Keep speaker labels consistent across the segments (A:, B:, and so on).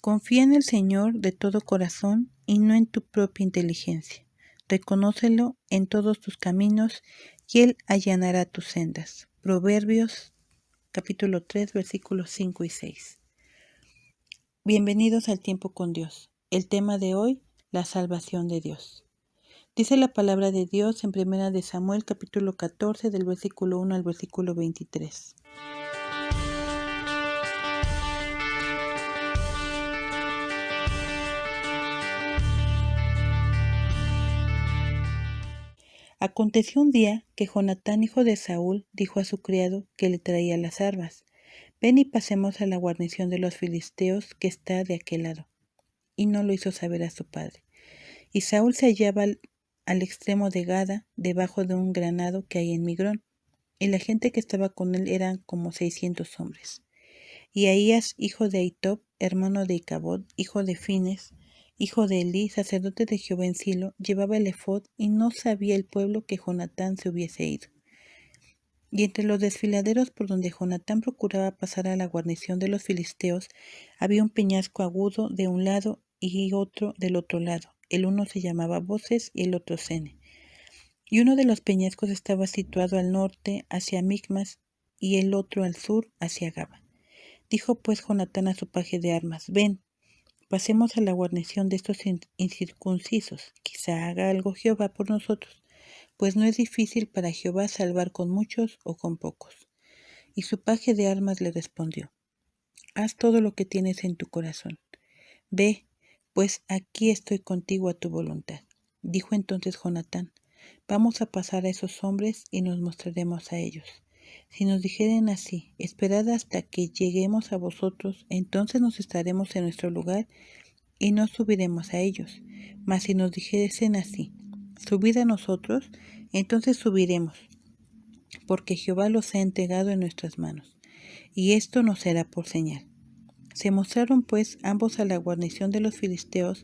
A: Confía en el Señor de todo corazón y no en tu propia inteligencia. Reconócelo en todos tus caminos y Él allanará tus sendas. Proverbios capítulo 3 versículos 5 y 6. Bienvenidos al tiempo con Dios. El tema de hoy, la salvación de Dios. Dice la palabra de Dios en 1 de Samuel capítulo 14 del versículo 1 al versículo 23. Aconteció un día que Jonatán, hijo de Saúl, dijo a su criado que le traía las armas: Ven y pasemos a la guarnición de los filisteos que está de aquel lado. Y no lo hizo saber a su padre. Y Saúl se hallaba al extremo de Gada, debajo de un granado que hay en Migrón, y la gente que estaba con él eran como 600 hombres. Y Ahías, hijo de Ahitob, hermano de Icabod, hijo de Fines, hijo de Elí, sacerdote de Jehová en Silo, llevaba el ephod, y no sabía el pueblo que Jonatán se hubiese ido. Y entre los desfiladeros por donde Jonatán procuraba pasar a la guarnición de los filisteos, había un peñasco agudo de un lado y otro del otro lado. El uno se llamaba Boses y el otro Sene. Y uno de los peñascos estaba situado al norte, hacia Micmas, y el otro al sur, hacia Gaba. Dijo pues Jonatán a su paje de armas: Ven, pasemos a la guarnición de estos incircuncisos. Quizá haga algo Jehová por nosotros, pues no es difícil para Jehová salvar con muchos o con pocos. Y su paje de armas le respondió: Haz todo lo que tienes en tu corazón. Ve, pues aquí estoy contigo a tu voluntad. Dijo entonces Jonatán: Vamos a pasar a esos hombres y nos mostraremos a ellos. Si nos dijeren así: Esperad hasta que lleguemos a vosotros, entonces nos estaremos en nuestro lugar y no subiremos a ellos. Mas si nos dijesen así: Subid a nosotros, entonces subiremos, porque Jehová los ha entregado en nuestras manos, y esto nos será por señal. Se mostraron pues ambos a la guarnición de los filisteos,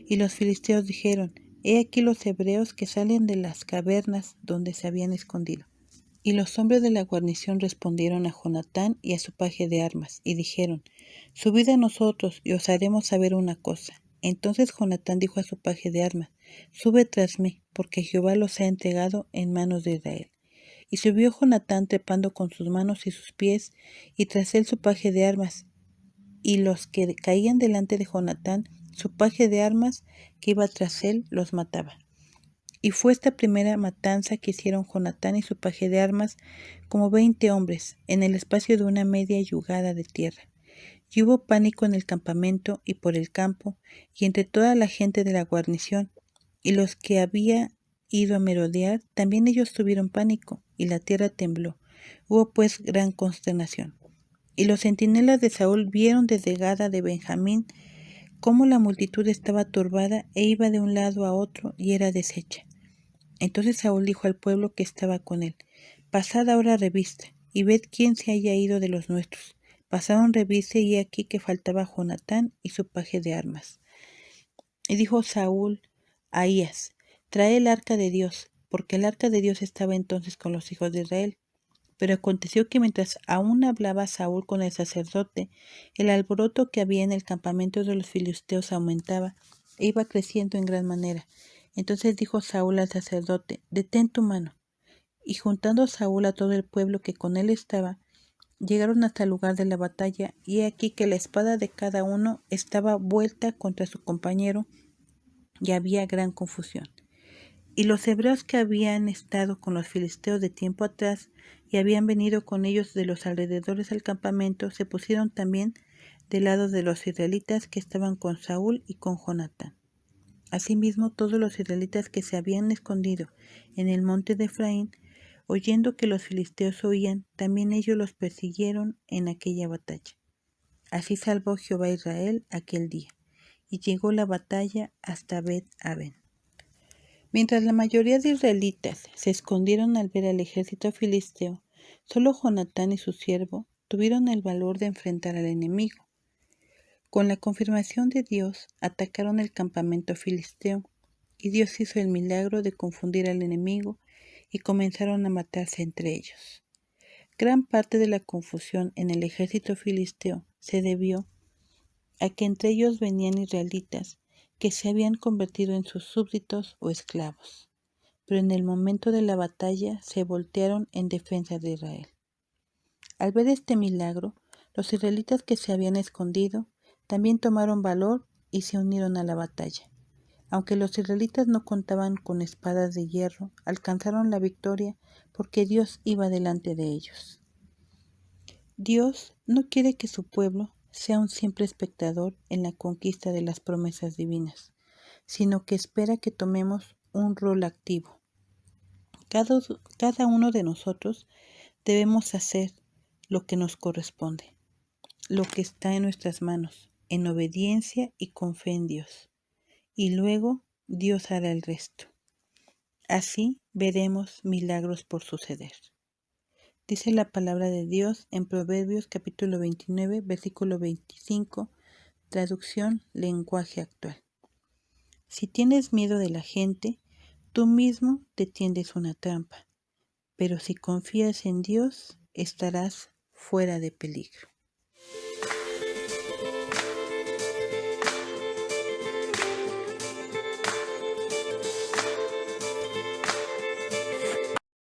A: y los filisteos dijeron: He aquí los hebreos que salen de las cavernas donde se habían escondido. Y los hombres de la guarnición respondieron a Jonatán y a su paje de armas, y dijeron: Subid a nosotros, y os haremos saber una cosa. Entonces Jonatán dijo a su paje de armas: Sube tras mí, porque Jehová los ha entregado en manos de Israel. Y subió Jonatán trepando con sus manos y sus pies, y tras él su paje de armas. Y los que caían delante de Jonatán, su paje de armas que iba tras él, los mataba. Y fue esta primera matanza que hicieron Jonatán y su paje de armas, como 20 hombres, en el espacio de una media yugada de tierra. Y hubo pánico en el campamento y por el campo, y entre toda la gente de la guarnición, y los que había ido a merodear, también ellos tuvieron pánico, y la tierra tembló. Hubo pues gran consternación. Y los centinelas de Saúl vieron desde Gada de Benjamín cómo la multitud estaba turbada e iba de un lado a otro y era deshecha. Entonces Saúl dijo al pueblo que estaba con él: Pasad ahora revista, y ved quién se haya ido de los nuestros. Pasaron revista, y he aquí que faltaba Jonatán y su paje de armas. Y dijo Saúl a Ahías: Trae el arca de Dios, porque el arca de Dios estaba entonces con los hijos de Israel. Pero aconteció que mientras aún hablaba Saúl con el sacerdote, el alboroto que había en el campamento de los filisteos aumentaba e iba creciendo en gran manera. Entonces dijo Saúl al sacerdote: Detén tu mano. Y juntando Saúl a todo el pueblo que con él estaba, llegaron hasta el lugar de la batalla, y he aquí que la espada de cada uno estaba vuelta contra su compañero, y había gran confusión. Y los hebreos que habían estado con los filisteos de tiempo atrás y habían venido con ellos de los alrededores del campamento, se pusieron también del lado de los israelitas que estaban con Saúl y con Jonatán. Asimismo, todos los israelitas que se habían escondido en el monte de Efraín, oyendo que los filisteos huían, también ellos los persiguieron en aquella batalla. Así salvó Jehová a Israel aquel día, y llegó la batalla hasta Bet-aven. Mientras la mayoría de israelitas se escondieron al ver al ejército filisteo, solo Jonatán y su siervo tuvieron el valor de enfrentar al enemigo. Con la confirmación de Dios, atacaron el campamento filisteo, y Dios hizo el milagro de confundir al enemigo, y comenzaron a matarse entre ellos. Gran parte de la confusión en el ejército filisteo se debió a que entre ellos venían israelitas que se habían convertido en sus súbditos o esclavos, pero en el momento de la batalla se voltearon en defensa de Israel. Al ver este milagro, los israelitas que se habían escondido también tomaron valor y se unieron a la batalla. Aunque los israelitas no contaban con espadas de hierro, alcanzaron la victoria porque Dios iba delante de ellos. Dios no quiere que su pueblo sea un simple espectador en la conquista de las promesas divinas, sino que espera que tomemos un rol activo. Cada uno de nosotros debemos hacer lo que nos corresponde, lo que está en nuestras manos, en obediencia y con fe en Dios. Y luego Dios hará el resto. Así veremos milagros por suceder. Dice la palabra de Dios en Proverbios capítulo 29, versículo 25, traducción lenguaje actual. Si tienes miedo de la gente, tú mismo te tiendes una trampa, pero si confías en Dios, estarás fuera de peligro.